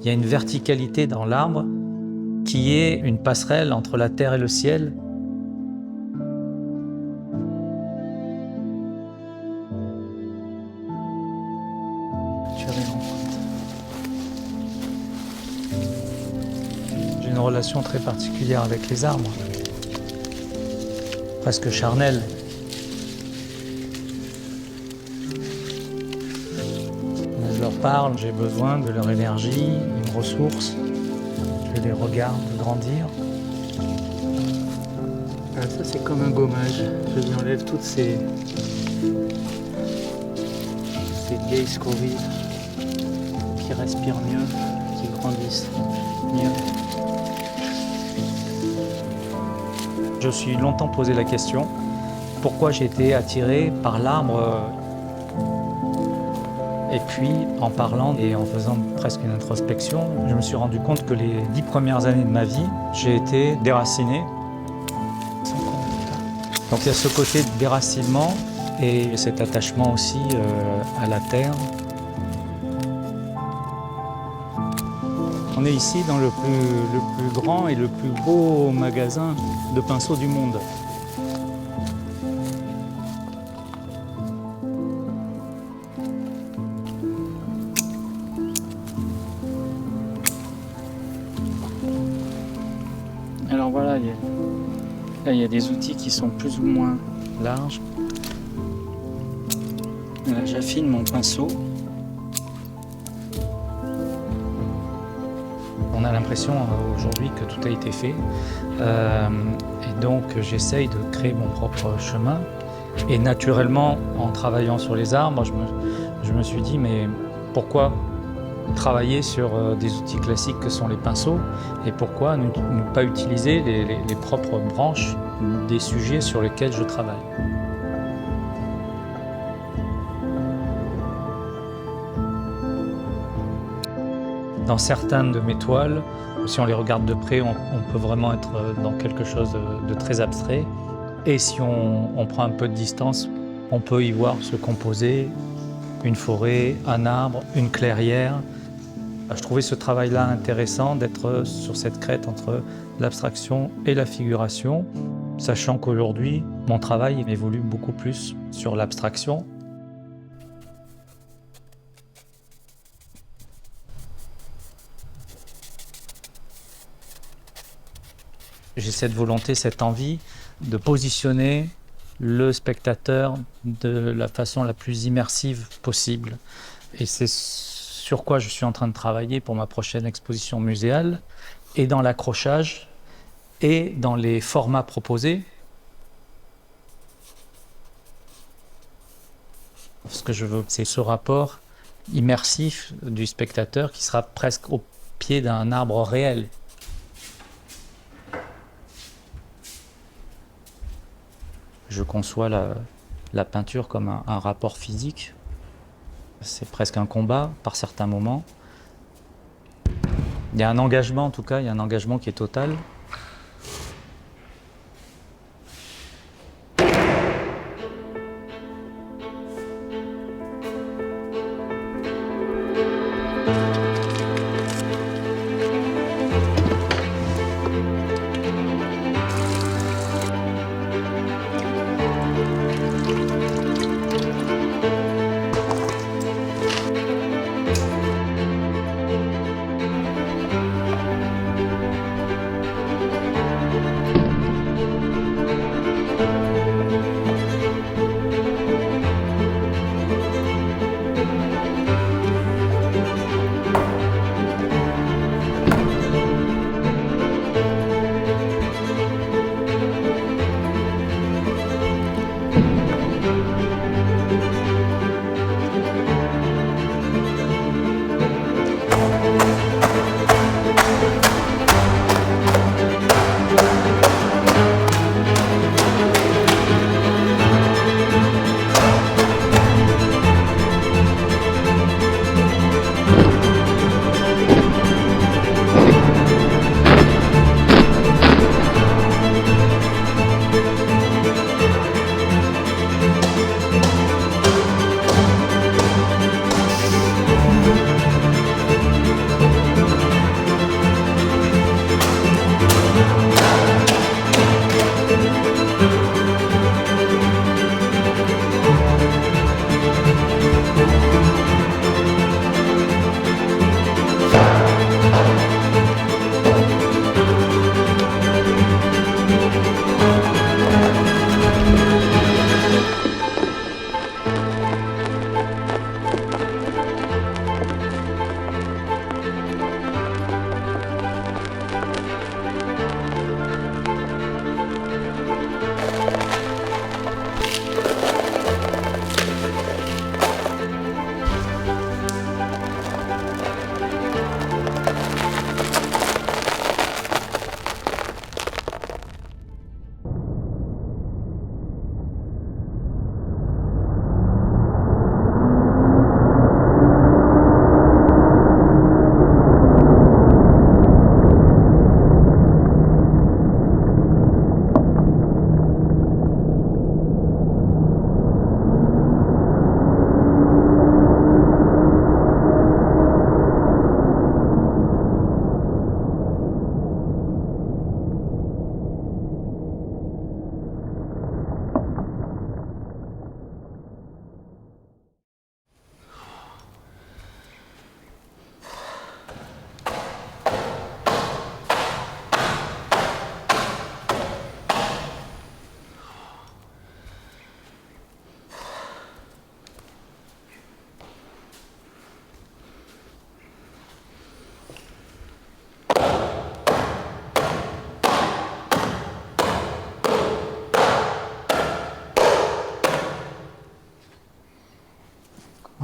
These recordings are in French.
Il y a une verticalité dans l'arbre qui est une passerelle entre la terre et le ciel. Tu avais l'empreinte. J'ai une relation très particulière avec les arbres, presque charnelle. Je leur parle, j'ai besoin de leur énergie, une ressource. Je les regarde grandir. Ah, ça c'est comme un gommage. Je lui enlève toutes ces vieilles scories qui respirent mieux, qui grandissent mieux. Je me suis longtemps posé la question, pourquoi j'ai été attiré par l'arbre. Et puis, en parlant et en faisant presque une introspection, je me suis rendu compte que les 10 premières années de ma vie, j'ai été déraciné. Donc il y a ce côté de déracinement et cet attachement aussi à la terre. On est ici dans le plus grand et le plus beau magasin de pinceaux du monde. Alors voilà, là il y a des outils qui sont plus ou moins larges. Là j'affine mon pinceau. On a l'impression aujourd'hui que tout a été fait. Et donc j'essaye de créer mon propre chemin. Et naturellement, en travaillant sur les arbres, je me suis dit, mais pourquoi travailler sur des outils classiques que sont les pinceaux et pourquoi ne pas utiliser les propres branches des sujets sur lesquels je travaille. Dans certaines de mes toiles, si on les regarde de près, on peut vraiment être dans quelque chose de très abstrait. Et si on prend un peu de distance, on peut y voir se composer une forêt, un arbre, une clairière. Je trouvais ce travail-là intéressant d'être sur cette crête entre l'abstraction et la figuration, sachant qu'aujourd'hui, mon travail évolue beaucoup plus sur l'abstraction. J'ai cette volonté, cette envie de positionner le spectateur de la façon la plus immersive possible. Et c'est sur quoi je suis en train de travailler pour ma prochaine exposition muséale, et dans l'accrochage, et dans les formats proposés. Ce que je veux, c'est ce rapport immersif du spectateur qui sera presque au pied d'un arbre réel. Je conçois la peinture comme un rapport physique. C'est presque un combat par certains moments. Il y a un engagement, en tout cas, il y a un engagement qui est total.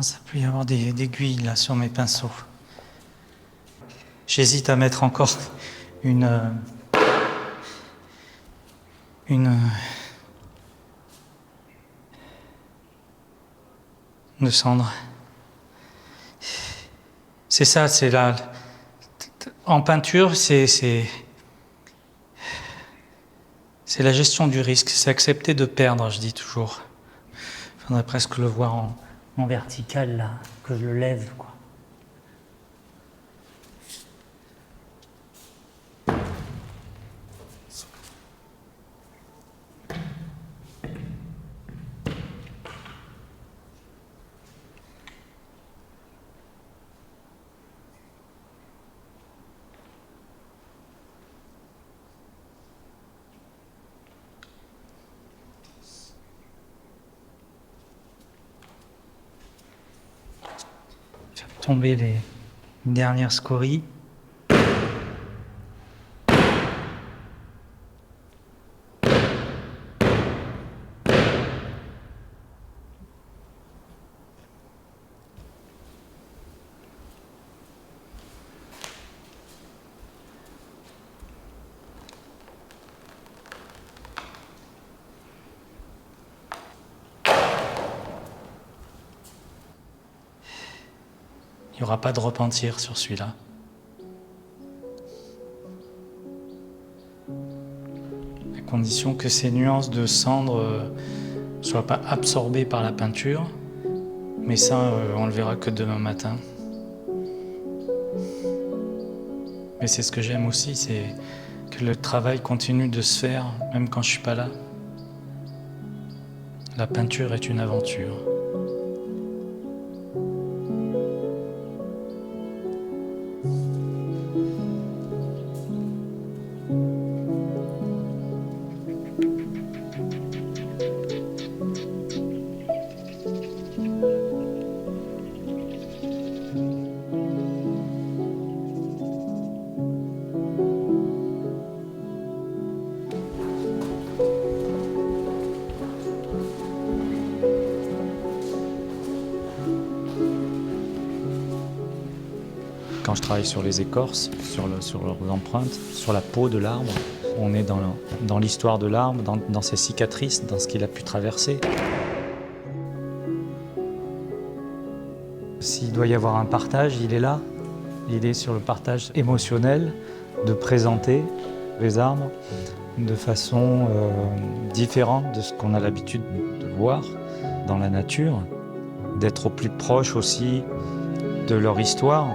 commence à plus y avoir d'aiguilles là sur mes pinceaux. J'hésite à mettre encore une de cendre. C'est ça, c'est là. En peinture, c'est la gestion du risque, c'est accepter de perdre, je dis toujours. Il faudrait presque le voir en vertical, là, que je le lève, quoi. Tomber les dernières scories. Il n'y aura pas de repentir sur celui-là. À condition que ces nuances de cendre ne soient pas absorbées par la peinture. Mais ça, on le verra que demain matin. Mais c'est ce que j'aime aussi, c'est que le travail continue de se faire, même quand je ne suis pas là. La peinture est une aventure. Quand je travaille sur les écorces, sur leurs empreintes, sur la peau de l'arbre, on est dans l'histoire de l'arbre, dans ses cicatrices, dans ce qu'il a pu traverser. S'il doit y avoir un partage, il est là. Il est sur le partage émotionnel de présenter les arbres de façon différente de ce qu'on a l'habitude de voir dans la nature, d'être au plus proche aussi de leur histoire.